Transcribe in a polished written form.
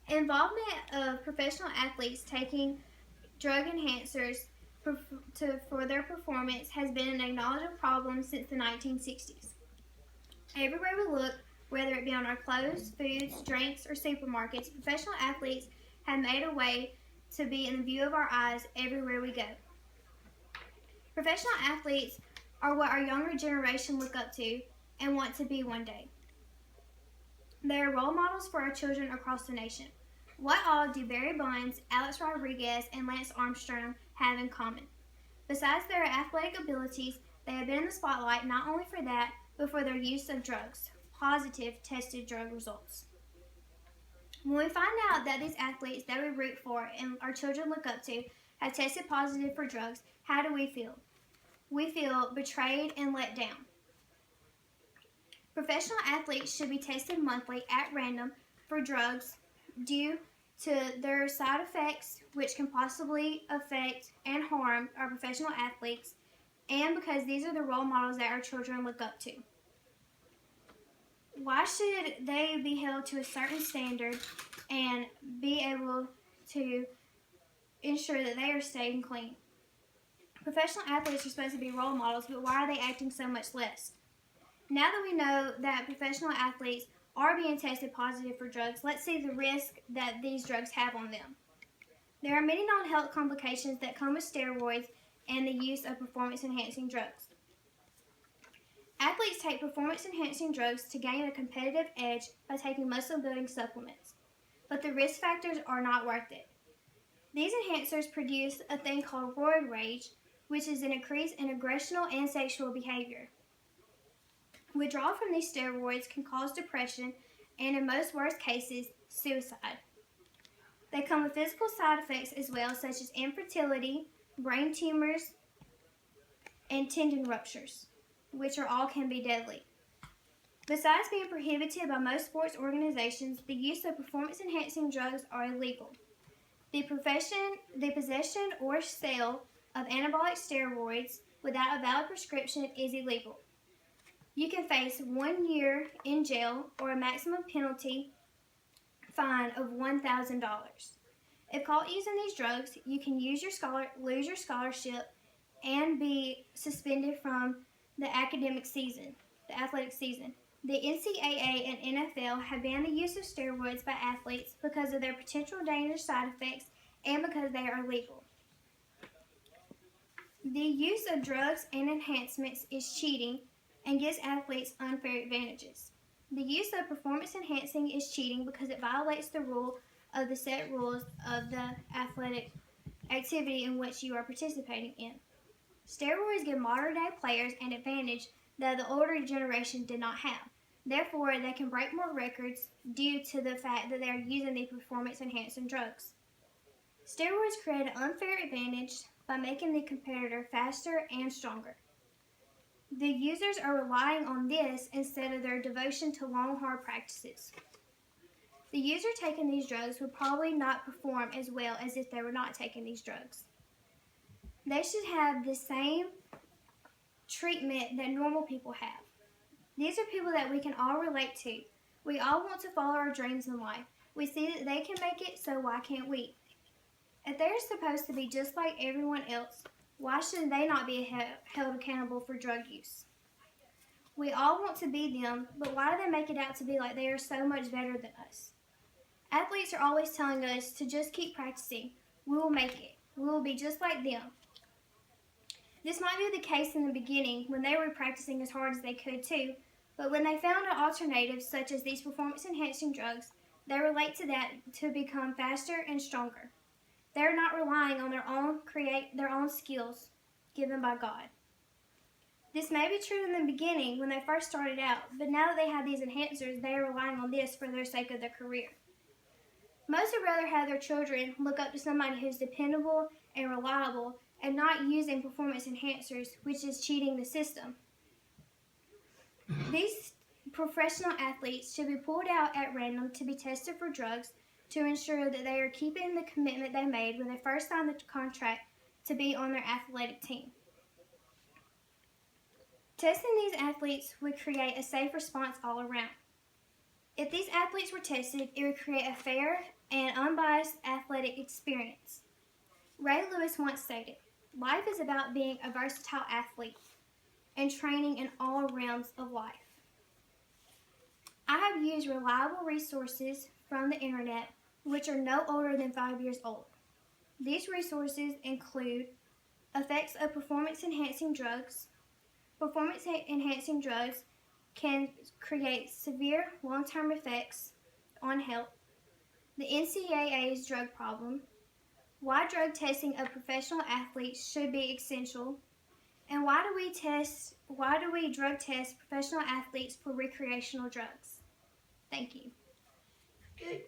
Involvement of professional athletes taking drug enhancers for their performance has been an acknowledged problem since the 1960s. Everywhere we look, whether it be on our clothes, foods, drinks, or supermarkets, professional athletes have made a way to be in the view of our eyes everywhere we go. Professional athletes are what our younger generation look up to and want to be one day. They are role models for our children across the nation. What all do Barry Bonds, Alex Rodriguez, and Lance Armstrong have in common? Besides their athletic abilities, they have been in the spotlight not only for that, but for their use of drugs, positive tested drug results. When we find out that these athletes that we root for and our children look up to have tested positive for drugs, how do we feel? We feel betrayed and let down. Professional athletes should be tested monthly at random for drugs due to their side effects, which can possibly affect and harm our professional athletes, and because these are the role models that our children look up to. Why should they be held to a certain standard and be able to ensure that they are staying clean? Professional athletes are supposed to be role models, but why are they acting so much less? Now that we know that professional athletes are being tested positive for drugs, let's see the risk that these drugs have on them. There are many non-health complications that come with steroids and the use of performance-enhancing drugs. Athletes take performance-enhancing drugs to gain a competitive edge by taking muscle-building supplements, but the risk factors are not worth it. These enhancers produce a thing called roid rage, which is an increase in aggressional and sexual behavior. Withdrawal from these steroids can cause depression and, in most worst cases, suicide. They come with physical side effects as well, such as infertility, brain tumors, and tendon ruptures, which all can be deadly. Besides being prohibited by most sports organizations, the use of performance-enhancing drugs are illegal. The possession or sale of anabolic steroids without a valid prescription is illegal. You can face 1 year in jail or a maximum penalty fine of $1,000. If caught using these drugs, you can lose your scholarship and be suspended from the athletic season. The NCAA and NFL have banned the use of steroids by athletes because of their potential dangerous side effects and because they are illegal. The use of drugs and enhancements is cheating and gives athletes unfair advantages. The use of performance enhancing is cheating because it violates the rule of the set rules of the athletic activity in which you are participating in. Steroids give modern day players an advantage that the older generation did not have. Therefore, they can break more records due to the fact that they are using the performance enhancing drugs. Steroids create an unfair advantage by making the competitor faster and stronger. The users are relying on this instead of their devotion to long, hard practices. The user taking these drugs would probably not perform as well as if they were not taking these drugs. They should have the same treatment that normal people have. These are people that we can all relate to. We all want to follow our dreams in life. We see that they can make it, so why can't we? If they're supposed to be just like everyone else, why should they not be held accountable for drug use? We all want to be them, but why do they make it out to be like they are so much better than us? Athletes are always telling us to just keep practicing. We will make it. We will be just like them. This might be the case in the beginning when they were practicing as hard as they could too, but when they found an alternative such as these performance-enhancing drugs, they relate to that to become faster and stronger. They are not relying on their own skills given by God. This may be true in the beginning when they first started out, but now that they have these enhancers, they are relying on this for their sake of their career. Most would rather have their children look up to somebody who's dependable and reliable and not using performance enhancers, which is cheating the system. These professional athletes should be pulled out at random to be tested for drugs to ensure that they are keeping the commitment they made when they first signed the contract to be on their athletic team. Testing these athletes would create a safe response all around. If these athletes were tested, it would create a fair and unbiased athletic experience. Ray Lewis once stated, "Life is about being a versatile athlete and training in all realms of life." I have used reliable resources from the internet which are no older than 5 years old. These resources include effects of performance-enhancing drugs. Performance-enhancing drugs can create severe long-term effects on health. The NCAA's drug problem. Why drug testing of professional athletes should be essential. And why do we drug test professional athletes for recreational drugs? Thank you. Good.